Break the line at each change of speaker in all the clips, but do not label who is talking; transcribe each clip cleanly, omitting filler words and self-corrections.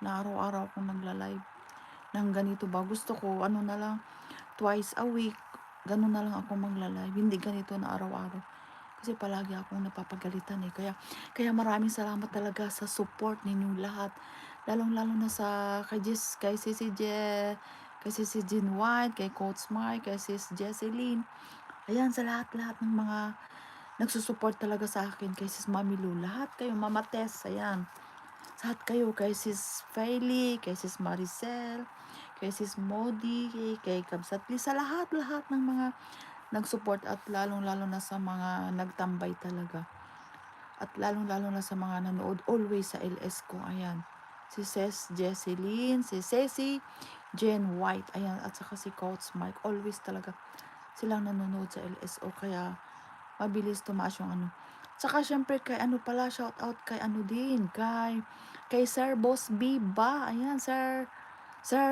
na araw-araw akong nagla-live ng ganito ba. Gusto ko ano na lang, twice a week, gano'n na lang ako magla-live, hindi ganito na araw-araw. Kasi palagi akong napapagalitan, eh. Kaya maraming salamat talaga sa support ninyong lahat. Lalong-lalo na sa kay Sisi kay Sisi Jean White, kay Coach Mike, kay Sis Jesseline. Ayan, sa lahat-lahat ng mga nagsusupport talaga sa akin, kay Sis Mami Lu, lahat kayo, Mama Tess, ayan. Lahat kayo, kay Sis Faily, kay Sis Maricel, kay Sis Modi, kay Kabsatli, sa lahat-lahat ng mga nag-support at lalong-lalo na sa mga nagtambay talaga. At lalong-lalo na sa mga nanood always sa LS ko, ayan. Si Ses Jesseline, si Ceci, Jen White, ayan, at saka si Coach Mike, always talaga silang nanonood sa LSO, kaya mabilis tumaas yung ano. Tsaka syempre kay ano pala, shout out kay ano din, kay Sir Boss Biba. Ayan, Sir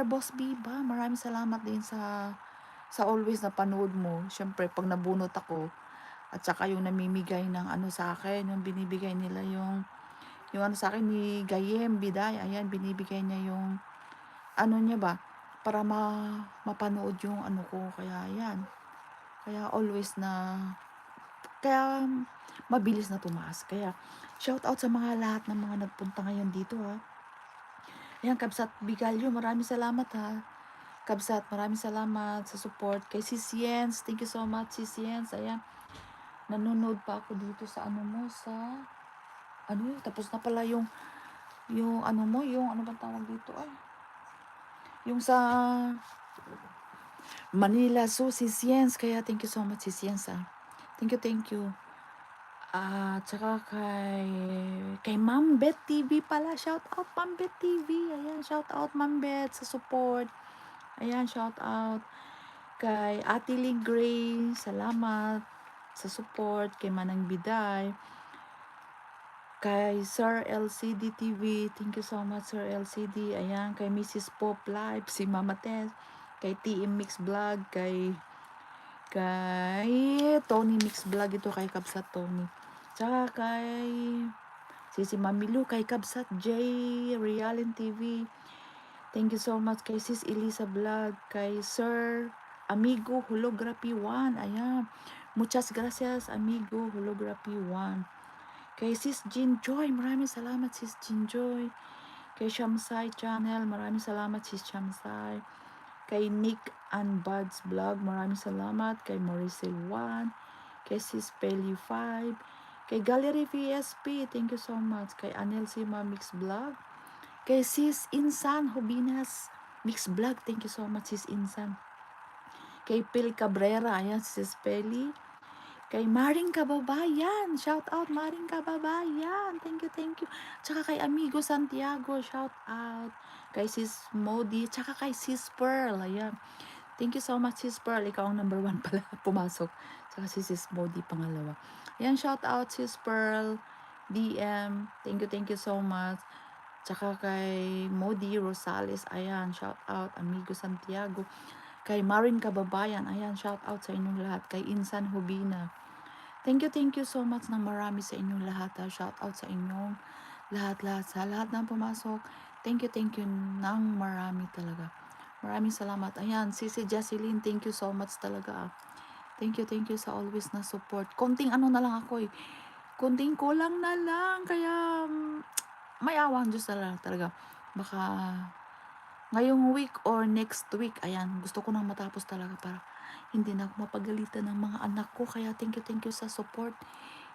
Boss Biba, maraming salamat din sa always na panood mo. Syempre pag nabunot ako at saka yung namimigay ng ano sa akin, yung binibigay nila yung ano sa akin ni Gayem Biday. Ayan, binibigay niya yung ano niya ba para mapanood yung ano ko. Kaya ayan. Kaya always na kaya mabilis na tumaas. Kaya shout out sa mga lahat ng mga nagpunta ngayon dito, ha. Ayan, Kabsat Bigalyo, maraming salamat, ha. Kabsat, maraming salamat sa support. Kay Sis Yens, thank you so much, Sis Yens. Ayan, nanonood pa ako dito sa ano mo, sa ano yun, tapos na pala yung ano mo, yung ano bang tawag dito, ay, yung sa Manila. So, Sis Yens, kaya thank you so much, Sis Yens, ha. Thank you, thank you. Tsaka kay Ma'am Bet TV pala. Shout out Ma'am Bet TV. Ayan, shout out Ma'am Bet sa support. Ayan, shout out kay Ate Lee Gray. Salamat sa support. Kay Manang Biday. Kay Sir LCD TV. Thank you so much, Sir LCD. Ayan, kay Mrs. Pop Live. Si Mama Tess. Kay TM Mix Vlog. Kay Tony Mix Vlog. Ito kay Kabsat Tony. Tsaka kay Sisi Mamilu, kay Kabsat J, Realin TV. Thank you so much kay Sis Elisa Vlog, kay Sir Amigo Holography 1. Ayan. Muchas gracias, Amigo Holography 1. Kay Sis Jean Joy, maraming salamat, Sis Jean Joy. Kay Shamsai Channel, maraming salamat, Sis Shamsai. Kay Nick and Buds Vlog, maraming salamat. Kay Maricel 1. Kay Sis Peli 5. Kay Gallery VSP, thank you so much. Kay Anel Sima Mix Vlog. Kay Sis Insan Hubinas Mix Vlog, thank you so much, Sis Insan. Kay Phil Cabrera, ayan, Sis Peli. Kay Maring Kababayan, shout out Maring Kababayan, thank you, thank you. Tsaka kay Amigo Santiago, shout out. Kay Sis Modi, tsaka kay Sis Pearl, ayan. Thank you so much, Sis Pearl. Ikaw ang number 1 pala pumasok. Tsaka si Sis Modi, pangalawa. Ayan, shout out, Sis Pearl, DM. Thank you so much. Tsaka kay Modi Rosales, ayan, shout out. Amigo Santiago. Kay Marin Kababayan, ayan, shout out sa inyong lahat. Kay Insan Hubina. Thank you so much ng marami sa inyong lahat, ha. Shout out sa inyong lahat-lahat. Sa lahat ng pumasok, thank you ng marami talaga. Maraming salamat. Ayan, Sisi Jesseline, thank you so much talaga, ah. Thank you sa always na support. Konting ano na lang ako, eh. Konting kulang na lang. Kaya, may awa ang Diyos na lang talaga. Baka, ngayong week or next week, ayan, gusto ko nang matapos talaga para hindi na ako mapagalitan ng mga anak ko. Kaya thank you sa support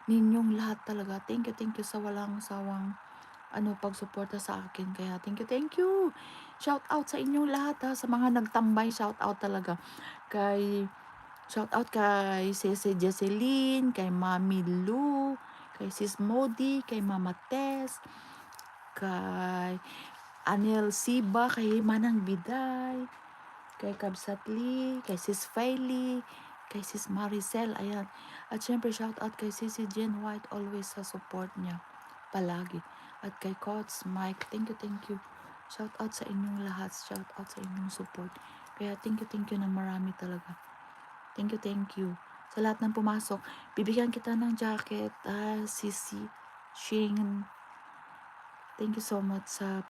ninyong lahat talaga. Thank you sa walang sawang pagsuporta sa akin. Kaya thank you. Shout out sa inyong lahat, ha, sa mga nagtambay. Shout out talaga. Shout out kay Cece Jesseline, kay Mami Lou, kay Sis Modi, kay Mama Tess, kay Anel Siba, kay Manang Biday, kay Kabsatli, kay Sis Faily, kay Sis Maricel, ayan. At syempre, shout out kay Sisi Jen White, always sa support niya, palagi. At kay Coach Mike, thank you. Shout out sa inyong lahat, shout out sa inyong support. Kaya thank you na marami talaga. Thank you. Sa lahat ng pumasok, bibigyan kita ng jacket, Sisi Shing. Thank you so much sa